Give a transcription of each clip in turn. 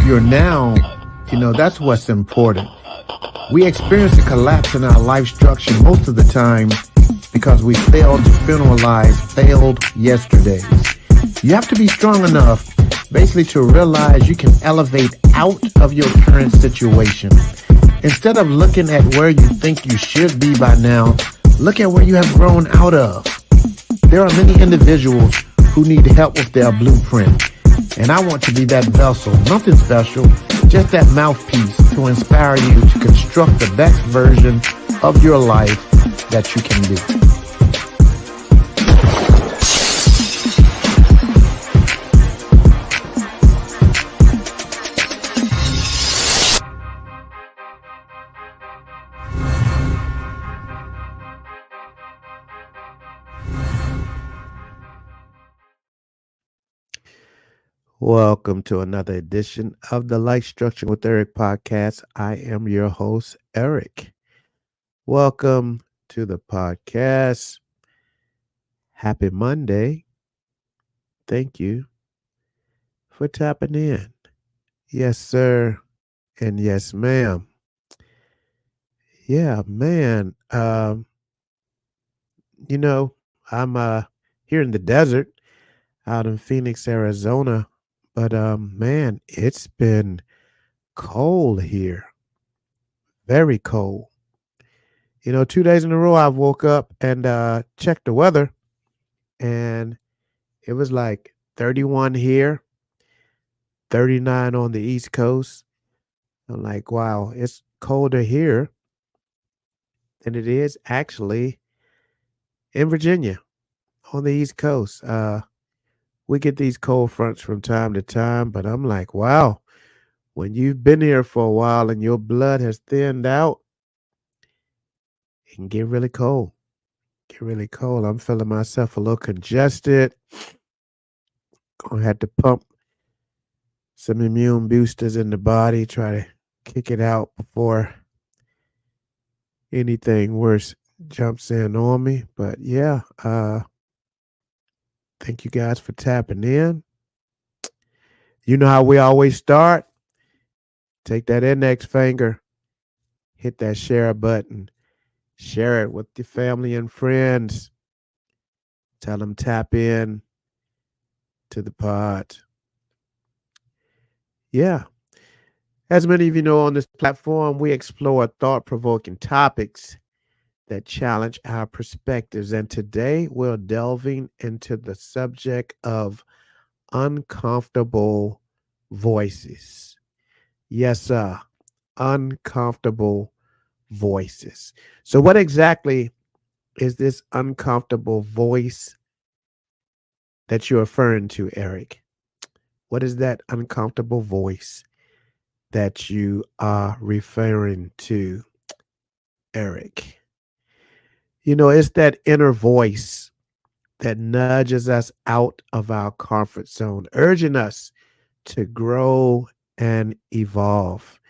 your now, that's what's important. We experience a collapse in our life structure most of the time because we failed to funeralize failed yesterdays. You have to be strong enough basically to realize you can elevate out of your current situation. Instead of looking at where you think you should be by now, look at where you have grown out of. There are many individuals who need help with their blueprint, and I want to be that vessel, nothing special, just that mouthpiece to inspire you to construct the best version of your life that you can be. Welcome to another edition of the Life Structure with Eric podcast. I am your host, Eric. Welcome to the podcast. Happy Monday. Thank you for tapping in. Yes, sir. And yes, ma'am. Yeah, man. I'm here in the desert out in Phoenix, Arizona. But man, it's been cold here. Very cold. 2 days in a row I woke up and checked the weather, and it was like 31 here, 39 on the East Coast. I'm like, wow, it's colder here than it is actually in Virginia on the East Coast. We get these cold fronts from time to time, but I'm like, wow, when you've been here for a while and your blood has thinned out, it can get really cold. Get really cold. I'm feeling myself a little congested. Gonna have to pump some immune boosters in the body, try to kick it out before anything worse jumps in on me. But yeah, thank you guys for tapping in. You know how we always start? Take that index finger, hit that share button, share it with your family and friends. Tell them tap in to the pod. Yeah. As many of you know, on this platform, we explore thought-provoking topics that challenge our perspectives. And today we're delving into the subject of uncomfortable voices. Yes, sir. Uncomfortable voices. So what exactly is this uncomfortable voice that you're referring to, Eric? What is that uncomfortable voice that you are referring to, Eric? It's that inner voice that nudges us out of our comfort zone, urging us to grow and evolve.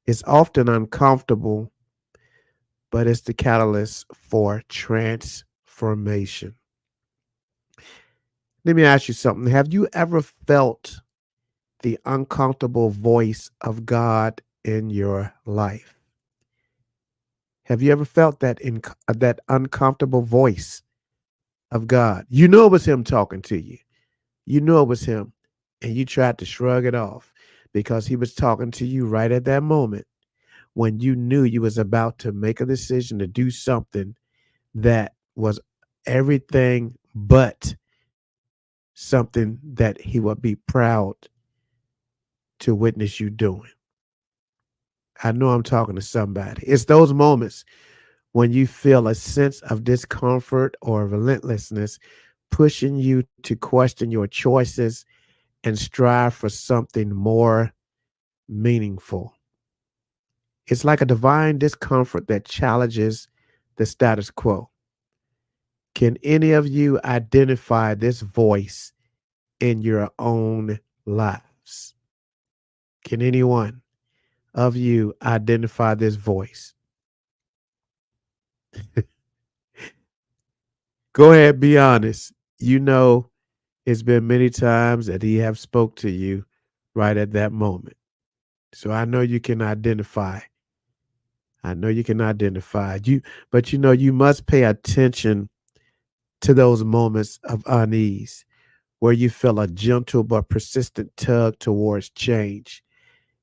It's often uncomfortable, but it's the catalyst for transformation. Let me ask you something. Have you ever felt the uncomfortable voice of God in your life? Have you ever felt that uncomfortable voice of God? You know it was him talking to you. You know it was him, and you tried to shrug it off because he was talking to you right at that moment when you knew you was about to make a decision to do something that was everything but something that he would be proud to witness you doing. I know I'm talking to somebody. It's those moments when you feel a sense of discomfort or relentlessness pushing you to question your choices and strive for something more meaningful. It's like a divine discomfort that challenges the status quo. Can any of you identify this voice in your own lives? Can anyone of you identify this voice? Go ahead, be honest. You know it's been many times that he have spoke to you right at that moment. So I know you can identify. I know you can identify. But you must pay attention to those moments of unease where you feel a gentle but persistent tug towards change.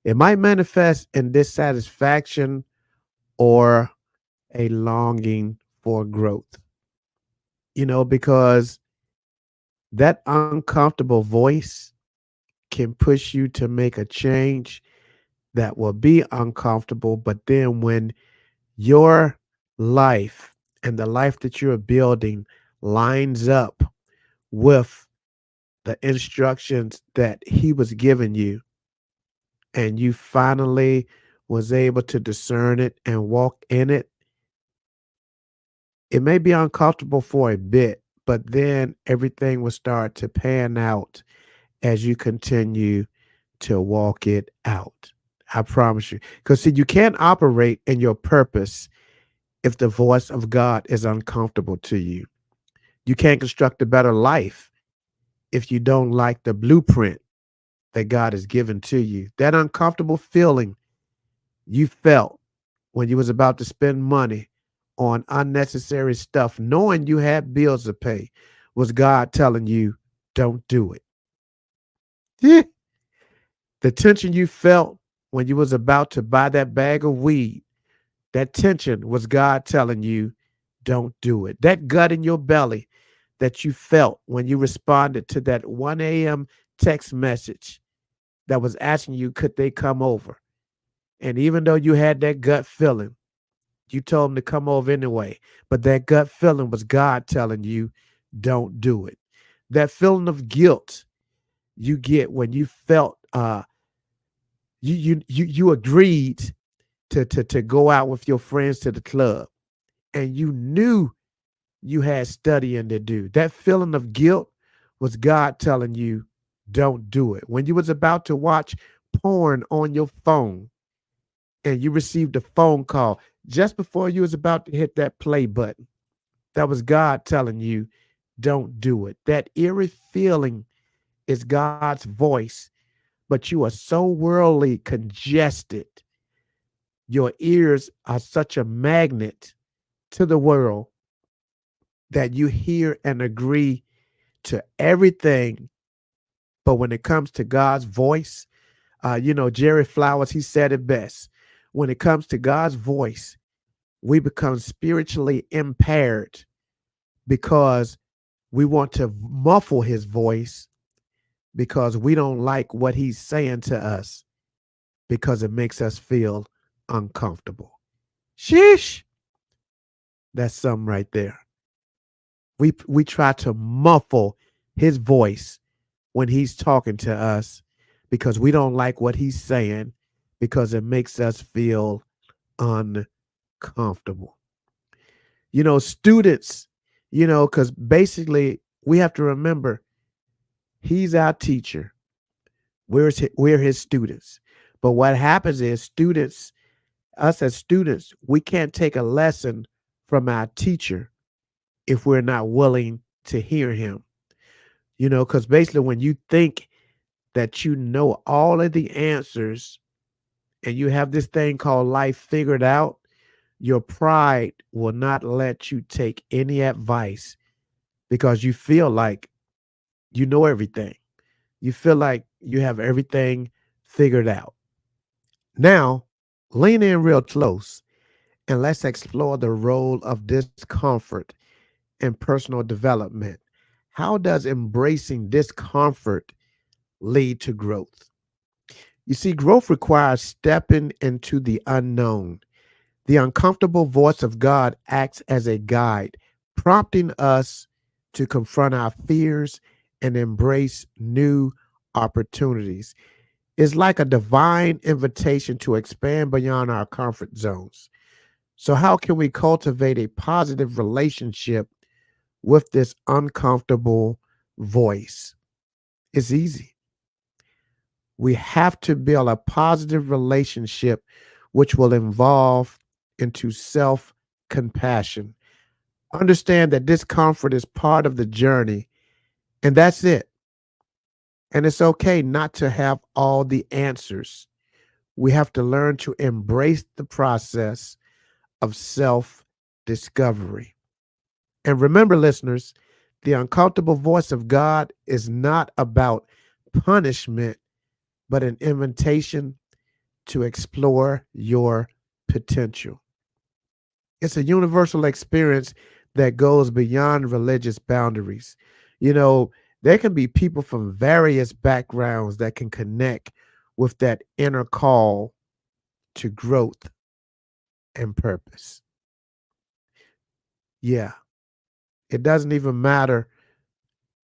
It might manifest in dissatisfaction or a longing for growth, because that uncomfortable voice can push you to make a change that will be uncomfortable. But then when your life and the life that you're building lines up with the instructions that he was giving you, and you finally was able to discern it and walk in it, it may be uncomfortable for a bit, but then everything will start to pan out as you continue to walk it out. I promise you. Because, see, you can't operate in your purpose if the voice of God is uncomfortable to you. You can't construct a better life if you don't like the blueprint that God has given to you. That uncomfortable feeling you felt when you was about to spend money on unnecessary stuff, knowing you had bills to pay, was God telling you, don't do it. Yeah. The tension you felt when you was about to buy that bag of weed, that tension was God telling you, don't do it. That gut in your belly that you felt when you responded to that 1 a.m. text message that was asking you, could they come over? And even though you had that gut feeling, you told them to come over anyway. But that gut feeling was God telling you, don't do it. That feeling of guilt you get when you felt you agreed to go out with your friends to the club, and you knew you had studying to do. That feeling of guilt was God telling you, don't do it. When you was about to watch porn on your phone and you received a phone call just before you was about to hit that play button, that was God telling you, don't do it. That eerie feeling is God's voice, but you are so worldly congested. Your ears are such a magnet to the world that you hear and agree to everything. But when it comes to God's voice, Jerry Flowers, he said it best. When it comes to God's voice, we become spiritually impaired because we want to muffle his voice because we don't like what he's saying to us because it makes us feel uncomfortable. Sheesh. That's something right there. We try to muffle his voice when he's talking to us because we don't like what he's saying because it makes us feel uncomfortable. Students, because basically we have to remember he's our teacher. We're his students. But what happens is us as students, we can't take a lesson from our teacher if we're not willing to hear him. Because basically when you think that you know all of the answers and you have this thing called life figured out, your pride will not let you take any advice because you feel like you know everything. You feel like you have everything figured out. Now, lean in real close and let's explore the role of discomfort in personal development. How does embracing discomfort lead to growth? You see, growth requires stepping into the unknown. The uncomfortable voice of God acts as a guide, prompting us to confront our fears and embrace new opportunities. It's like a divine invitation to expand beyond our comfort zones. So, how can we cultivate a positive relationship with this uncomfortable voice? It's easy. We have to build a positive relationship, which will involve into self compassion. Understand that discomfort is part of the journey, and that's it. And it's okay not to have all the answers. We have to learn to embrace the process of self discovery. And remember, listeners, the uncomfortable voice of God is not about punishment, but an invitation to explore your potential. It's a universal experience that goes beyond religious boundaries. You know, there can be people from various backgrounds that can connect with that inner call to growth and purpose. Yeah, it doesn't even matter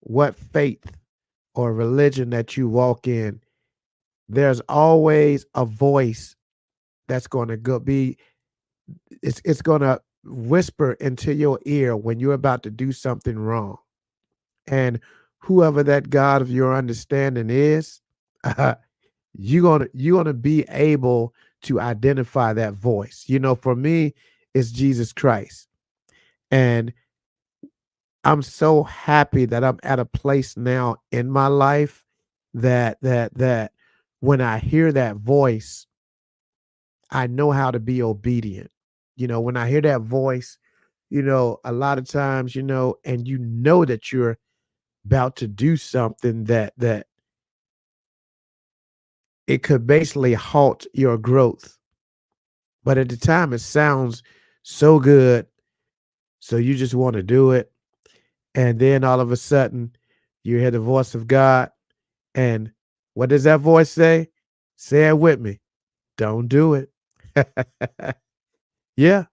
what faith or religion that you walk in, there's always a voice that's going to go be it's going to whisper into your ear when you're about to do something wrong. And whoever that God of your understanding is, you're gonna be able to identify that voice. You know, for me, it's Jesus Christ. And I'm so happy that I'm at a place now in my life that when I hear that voice, I know how to be obedient. You know, when I hear that voice, a lot of times, and you know that you're about to do something that it could basically halt your growth. But at the time it sounds so good, so you just want to do it. And then all of a sudden you hear the voice of God. And what does that voice say? Say it with me. Don't do it. Yeah,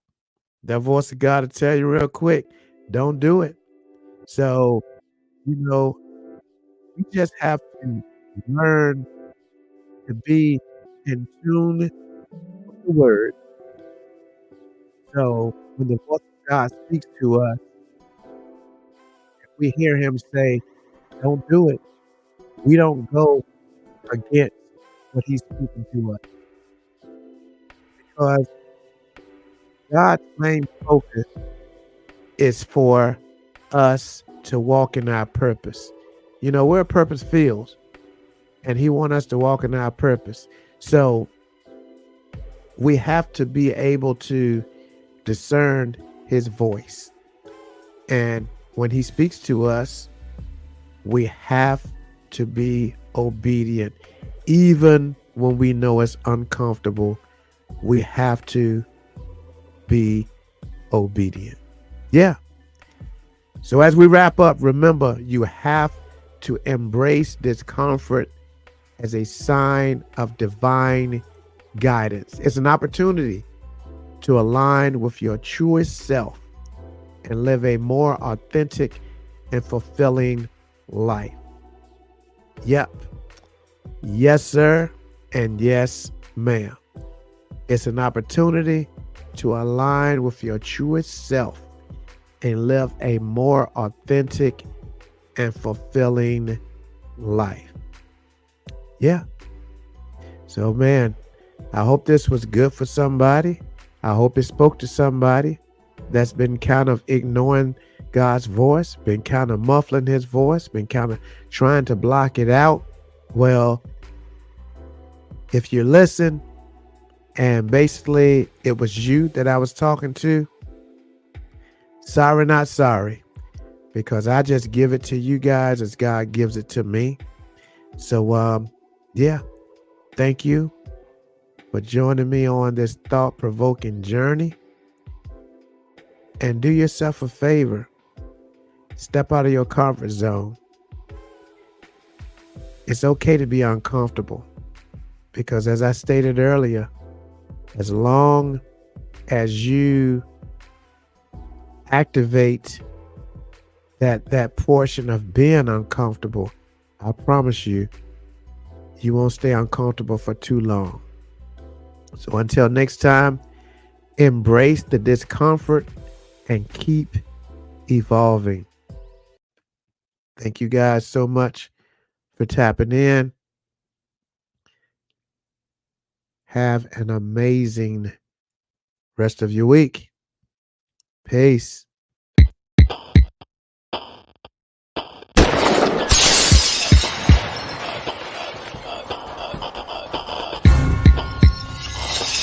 that voice of God will tell you real quick, don't do it. So, you know, you just have to learn to be in tune with the word. So when the voice of God speaks to us, we hear him say, don't do it. We don't go against what he's speaking to us because God's main focus is for us to walk in our purpose. You know, we're a purpose field and he wants us to walk in our purpose. So we have to be able to discern his voice. And when he speaks to us, we have to be obedient. Even when we know it's uncomfortable, we have to be obedient. Yeah. So as we wrap up, remember you have to embrace discomfort as a sign of divine guidance. It's an opportunity to align with your truest self and live a more authentic and fulfilling life. Yep. Yes, sir. And yes, ma'am. It's an opportunity to align with your truest self and live a more authentic and fulfilling life. Yeah. So, man, I hope this was good for somebody. I hope it spoke to somebody that's been kind of ignoring God's voice, been kind of muffling his voice, been kind of trying to block it out. Well, if you listen and basically it was you that I was talking to, sorry, not sorry, because I just give it to you guys as God gives it to me. So, yeah, thank you for joining me on this thought provoking journey. And do yourself a favor, step out of your comfort zone. It's okay to be uncomfortable because, as I stated earlier, as long as you activate that portion of being uncomfortable, I promise you, you won't stay uncomfortable for too long. So until next time, embrace the discomfort and keep evolving. Thank you guys so much for tapping in. Have an amazing rest of your week. Peace.